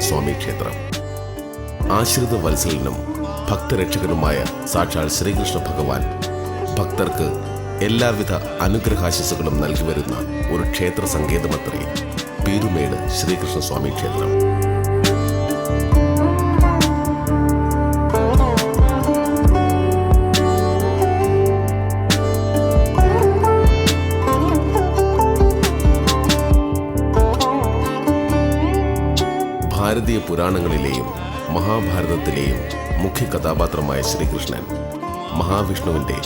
ശ്രീകൃഷ്ണസ്വാമി ക്ഷേത്രം. ആശ്രിത വത്സലനും ഭക്തരക്ഷകനുമായ സാക്ഷാൽ ശ്രീകൃഷ്ണ ഭഗവാൻ ഭക്തർക്ക് എല്ലാവിധ അനുഗ്രഹാശിസുകളും നൽകി വരുന്ന ഒരു ക്ഷേത്ര സങ്കേതമത്രേ പീരുമേട് ശ്രീകൃഷ്ണസ്വാമി ക്ഷേത്രം. ഭാരതീയ പുരാണങ്ങളിലെയും മഹാഭാരതത്തിലെയും മുഖ്യ കഥാപാത്രമായ ശ്രീകൃഷ്ണൻ മഹാവിഷ്ണുവിൻ്റെ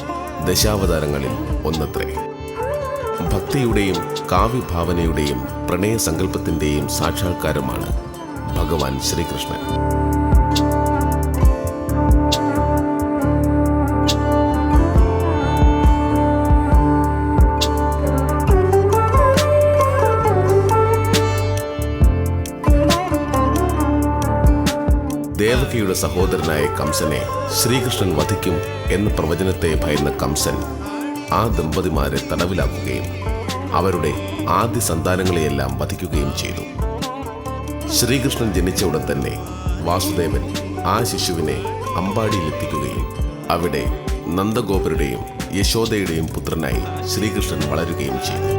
ദശാവതാരങ്ങളിൽ ഒന്നത്രേ. ഭക്തിയുടെയും കാവ്യഭാവനയുടെയും പ്രണയസങ്കല്പത്തിൻ്റെയും സാക്ഷാത്കാരമാണ് ഭഗവാൻ ശ്രീകൃഷ്ണൻ. ദേവകിയുടെ സഹോദരനായ കംസനെ ശ്രീകൃഷ്ണൻ വധിക്കും എന്ന പ്രവചനത്തെ ഭയന്ന കംസൻ ആ ദമ്പതിമാരെ തടവിലാക്കുകയും അവരുടെ ആദ്യ സന്താനങ്ങളെയെല്ലാം വധിക്കുകയും ചെയ്തു. ശ്രീകൃഷ്ണൻ ജനിച്ച ഉടൻ തന്നെ വാസുദേവൻ ആ ശിശുവിനെ അമ്പാടിയിലെത്തിക്കുകയും അവിടെ നന്ദഗോപരുടെയും യശോദയുടെയും പുത്രനായി ശ്രീകൃഷ്ണൻ വളരുകയും ചെയ്തു.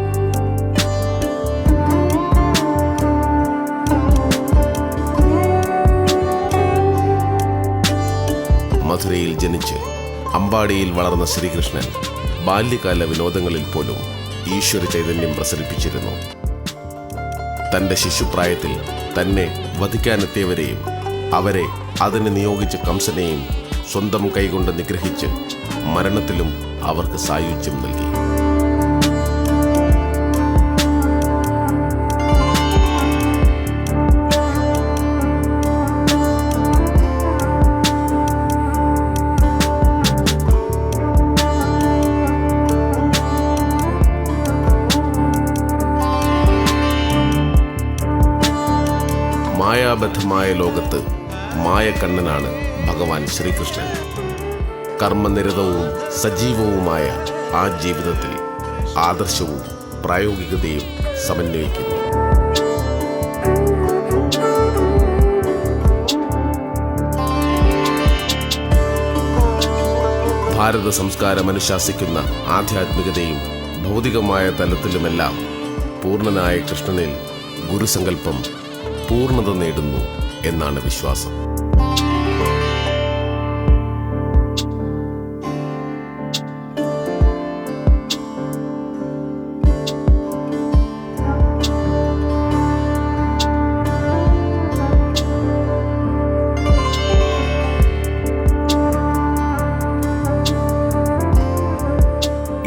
മധുരയിൽ ജനിച്ച് അമ്പാടിയിൽ വളർന്ന ശ്രീകൃഷ്ണൻ ബാല്യകാല വിനോദങ്ങളിൽ പോലും ഈശ്വര ചൈതന്യം പ്രസരിപ്പിച്ചിരുന്നു. തൻ്റെ ശിശുപ്രായത്തിൽ തന്നെ വധിക്കാനെത്തിയവരെയും അവരെ അതിന് നിയോഗിച്ച കംസനെയും സ്വന്തം കൈകൊണ്ട് നിഗ്രഹിച്ച് മരണത്തിലും അവർക്ക് സായുജ്യം നൽകി. മായാബദ്ധമായ ലോകത്ത് മായക്കണ്ണനാണ് ഭഗവാൻ ശ്രീകൃഷ്ണൻ. കർമ്മനിരതവും സജീവവുമായ ആ ജീവിതത്തിൽ ആദർശവും പ്രായോഗികതയും സമന്വയിക്കുന്നു. ഭാരത സംസ്കാരം അനുശാസിക്കുന്ന ആധ്യാത്മികതയും ഭൗതികമായ തലത്തിലുമെല്ലാം പൂർണ്ണനായ കൃഷ്ണനിൽ ഗുരുസങ്കല്പം പൂർണ്ണത നേടുന്നു എന്നാണ് വിശ്വാസം.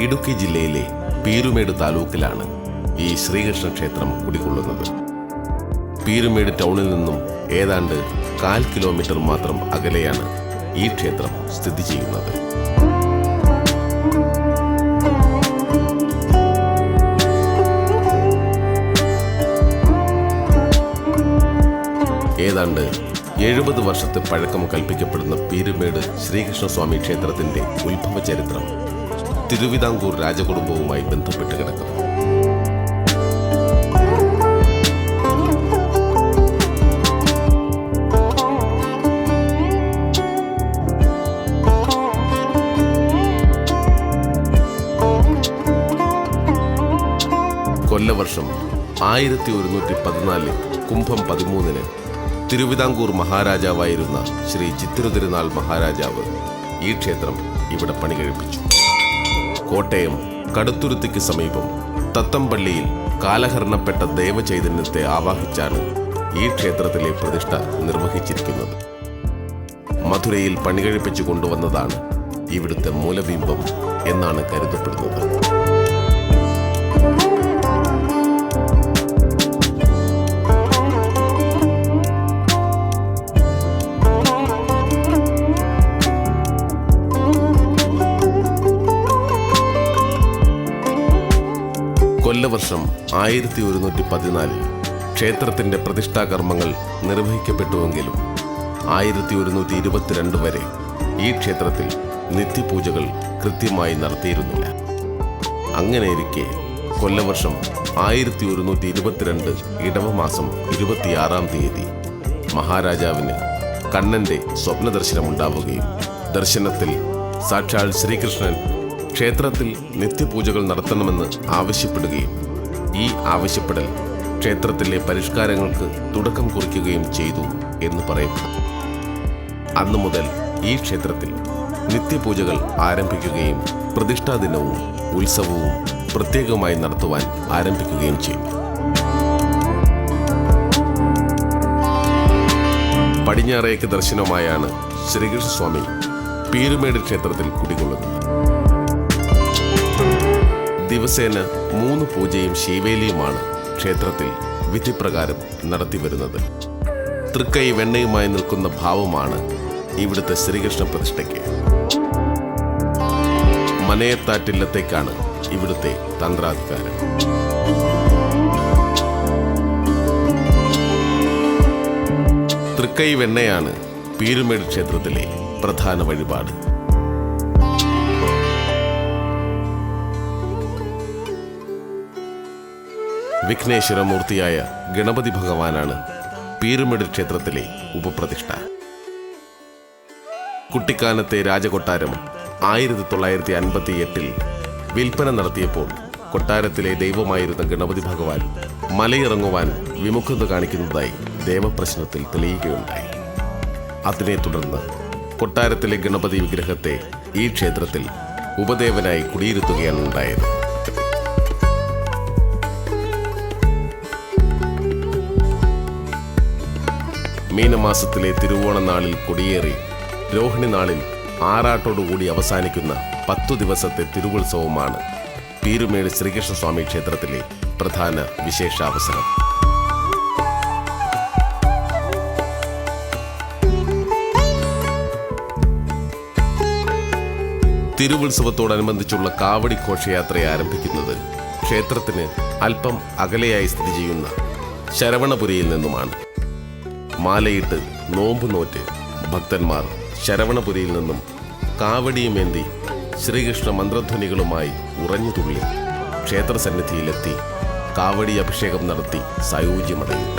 ഇടുക്കി ജില്ലയിലെ പീരുമേട് താലൂക്കിലാണ് ഈ ശ്രീകൃഷ്ണ ക്ഷേത്രം കുടികൊള്ളുന്നത്. പീരുമേട് ടൗണിൽ നിന്നും ഏതാണ്ട് 1/4 കിലോമീറ്റർ മാത്രം അകലെയാണ് ഈ ക്ഷേത്രം സ്ഥിതി ചെയ്യുന്നത്. ഏതാണ്ട് 70 വർഷത്തെ പഴക്കം കൽപ്പിക്കപ്പെടുന്ന പീരുമേട് ശ്രീകൃഷ്ണസ്വാമി ക്ഷേത്രത്തിന്റെ ഉത്ഭവ ചരിത്രം തിരുവിതാംകൂർ രാജകുടുംബവുമായി ബന്ധപ്പെട്ട് കിടക്കുന്നു. കൊല്ലവർഷം 1114 കുംഭം 13 തിരുവിതാംകൂർ മഹാരാജാവായിരുന്ന ശ്രീ ചിത്തിരതിരുനാൾ മഹാരാജാവ് ഈ ക്ഷേത്രം ഇവിടെ പണി കഴിപ്പിച്ചു. കോട്ടയം കടുത്തുരുത്തിക്ക് സമീപം തത്തമ്പള്ളിയിൽ കാലഹരണപ്പെട്ട ദേവചൈതന്യത്തെ ആവാഹിച്ചാണ് ഈ ക്ഷേത്രത്തിലെ പ്രതിഷ്ഠ നിർവഹിച്ചിരിക്കുന്നത്. മധുരയിൽ പണി കഴിപ്പിച്ചു കൊണ്ടുവന്നതാണ് ഇവിടുത്തെ മൂലബിംബം എന്നാണ് കരുതപ്പെടുന്നത്. കൊല്ലവർഷം 1114 ക്ഷേത്രത്തിന്റെ പ്രതിഷ്ഠാകർമ്മങ്ങൾ നിർവഹിക്കപ്പെട്ടുവെങ്കിലും 1122 വരെ ഈ ക്ഷേത്രത്തിൽ നിത്യപൂജകൾ കൃത്യമായി നടത്തിയിരുന്നില്ല. അങ്ങനെയിരിക്കെ കൊല്ലവർഷം 1122 ഇടവമാസം 26-ാം തീയതി മഹാരാജാവിന് കണ്ണന്റെ സ്വപ്നദർശനമുണ്ടാവുകയും ദർശനത്തിൽ സാക്ഷാൽ ശ്രീകൃഷ്ണൻ ക്ഷേത്രത്തിൽ നിത്യപൂജകൾ നടത്തണമെന്ന് ആവശ്യപ്പെടുകയും ഈ ആവശ്യപ്പെടൽ ക്ഷേത്രത്തിലെ പരിഷ്കാരങ്ങൾക്ക് തുടക്കം കുറിക്കുകയും ചെയ്തു എന്ന് പറയപ്പെടുന്നു. അന്നു മുതൽ ഈ ക്ഷേത്രത്തിൽ നിത്യപൂജകൾ ആരംഭിക്കുകയും പ്രതിഷ്ഠാ ദിനവും ഉത്സവവും പ്രത്യേകമായി നടത്തുവാൻ ആരംഭിക്കുകയും ചെയ്തു. പടിഞ്ഞാറേക്ക് ദർശനമായാണ് ശ്രീകൃഷ്ണസ്വാമി പീരുമേട് ക്ഷേത്രത്തിൽ കുടികൊള്ളുന്നത്. ദിവസേന 3 പൂജയും ശീവേലിയുമാണ് ക്ഷേത്രത്തിൽ വിധിപ്രകാരം നടത്തിവരുന്നത്. തൃക്കൈ വെണ്ണയുമായി നിൽക്കുന്ന ഭാവമാണ് ഇവിടുത്തെ ശ്രീകൃഷ്ണ പ്രതിഷ്ഠയ്ക്ക്. മനയത്താറ്റില്ലത്തേക്കാണ് ഇവിടുത്തെ തന്ത്രാധികാരം. തൃക്കൈ വെണ്ണയാണ് പീരുമേട് ക്ഷേത്രത്തിലെ പ്രധാന വഴിപാട്. വിഘ്നേശ്വരമൂർത്തിയായ ഗണപതി ഭഗവാനാണ് പീരുമേട് ക്ഷേത്രത്തിലെ ഉപപ്രതിഷ്ഠ. കുട്ടിക്കാനത്തെ രാജകൊട്ടാരം 1958 വിൽപ്പന നടത്തിയപ്പോൾ കൊട്ടാരത്തിലെ ദൈവമായിരുന്ന ഗണപതി ഭഗവാൻ മലയിറങ്ങുവാൻ വിമുഖത കാണിക്കുന്നതായി ദേവപ്രശ്നത്തിൽ തെളിയുകയുണ്ടായി. അതിനെ തുടർന്ന് കൊട്ടാരത്തിലെ ഗണപതി വിഗ്രഹത്തെ ഈ ക്ഷേത്രത്തിൽ ഉപദേവനായി കുടിയിരുത്തുകയാണ് ഉണ്ടായത്. മീനമാസത്തിലെ തിരുവോണ നാളിൽ കൊടിയേറി രോഹിണി നാളിൽ ആറാട്ടോടുകൂടി അവസാനിക്കുന്ന 10 ദിവസത്തെ തിരുവുത്സവമാണ് പീരുമേട് ശ്രീകൃഷ്ണസ്വാമി ക്ഷേത്രത്തിലെ പ്രധാന വിശേഷാവസരം. തിരുവുത്സവത്തോടനുബന്ധിച്ചുള്ള കാവടി ഘോഷയാത്ര ആരംഭിക്കുന്നത് ക്ഷേത്രത്തിന് അല്പം അകലെയായി സ്ഥിതി ചെയ്യുന്ന ശരവണപുരിയിൽ നിന്നുമാണ്. മാലയിട്ട് നോമ്പ് നോറ്റ് ഭക്തന്മാർ ശരവണപുരിയിൽ നിന്നും കാവടിയുമേന്തി ശ്രീകൃഷ്ണ മന്ത്രധ്വനികളുമായി ഉറഞ്ഞുതുള്ളി ക്ഷേത്രസന്നിധിയിലെത്തി കാവടി അഭിഷേകം നടത്തി സായൂജ്യമടയും.